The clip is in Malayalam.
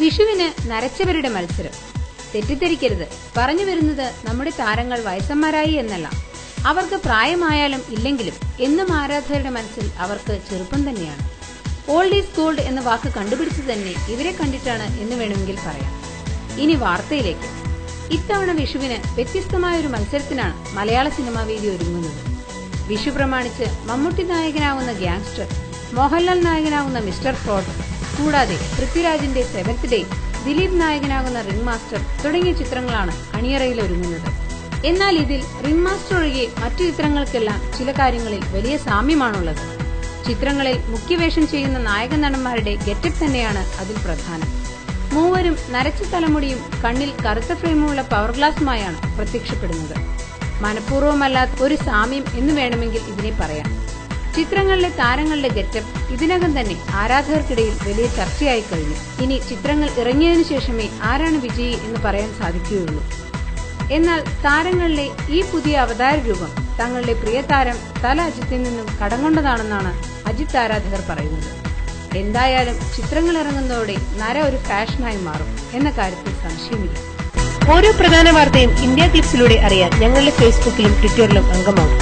വിഷുവിന് നരച്ചവരുടെ മത്സരം. തെറ്റിദ്ധരിക്കരുത്, പറഞ്ഞു വരുന്നത് നമ്മുടെ താരങ്ങൾ വയസ്സന്മാരായി എന്നല്ല. അവർക്ക് പ്രായമായാലും ഇല്ലെങ്കിലും എന്നും ആരാധകരുടെ മനസ്സിൽ അവർക്ക് ചെറുപ്പം തന്നെയാണ്. ഓൾഡ് ഈസ് ഗോൾഡ് എന്ന വാക്ക് കണ്ടുപിടിച്ചത് തന്നെ ഇവരെ കണ്ടിട്ടാണ് എന്ന് വേണമെങ്കിൽ പറയാം. ഇനി വാർത്തയിലേക്ക്. ഇത്തവണ വിഷുവിന് വ്യത്യസ്തമായ ഒരു മത്സരത്തിനാണ് മലയാള സിനിമാ വേദി ഒരുങ്ങുന്നത്. വിഷു പ്രമാണിച്ച് മമ്മൂട്ടി നായകനാവുന്ന ഗ്യാങ്സ്റ്റർ, മോഹൻലാൽ നായകനാവുന്ന മിസ്റ്റർ ഫ്രോഡ്, കൂടാതെ പൃഥ്വിരാജിന്റെ സെവൻത് ഡേ, ദിലീപ് നായകനാകുന്ന റിംഗ് മാസ്റ്റർ തുടങ്ങിയ ചിത്രങ്ങളാണ് അണിയറയിൽ ഒരുങ്ങുന്നത്. എന്നാൽ ഇതിൽ റിംഗ് മാസ്റ്റർ ഒഴികെ മറ്റു ചിത്രങ്ങൾക്കെല്ലാം ചില കാര്യങ്ങളിൽ വലിയ സാമ്യമാണുള്ളത്. ചിത്രങ്ങളിൽ മുഖ്യവേഷം ചെയ്യുന്ന നായക നടന്മാരുടെ ഗെറ്റപ്പ് തന്നെയാണ് അതിൽ പ്രധാനം. മൂവരും നരച്ച തലമുടിയും കണ്ണിൽ കറുത്ത ഫ്രെയിമുള്ള പവർ ഗ്ലാസുമായാണ് പ്രത്യക്ഷപ്പെടുന്നത്. മനഃപൂർവ്വമല്ലാത്ത ഒരു സാമ്യം എന്ന് വേണമെങ്കിൽ ഇതിനെ പറയാം. ചിത്രങ്ങളിലെ താരങ്ങളുടെ ഗെറ്റപ്പ് ഇതിനകം തന്നെ ആരാധകർക്കിടയിൽ വലിയ ചർച്ചയായി കഴിഞ്ഞു. ഇനി ചിത്രങ്ങൾ ഇറങ്ങിയതിനു ശേഷമേ ആരാണ് വിജയി എന്ന് പറയാൻ സാധിക്കുകയുള്ളൂ. എന്നാൽ താരങ്ങളിലെ ഈ പുതിയ അവതാര രൂപം തങ്ങളുടെ പ്രിയ താരം തല അജിത്തിൽ നിന്നും കടം കൊണ്ടതാണെന്നാണ് അജിത്ത് ആരാധകർ പറയുന്നത്. എന്തായാലും ചിത്രങ്ങൾ ഇറങ്ങുന്നതോടെ നര ഒരു ഫാഷനായി മാറും എന്ന കാര്യത്തിൽ സംശയമില്ല. ഓരോ പ്രധാന വാർത്തയും ഇന്ത്യ ക്ലിപ്സിലൂടെ അറിയാൻ ഞങ്ങളുടെ ഫേസ്ബുക്കിലും ട്വിറ്ററിലും അംഗമാകും.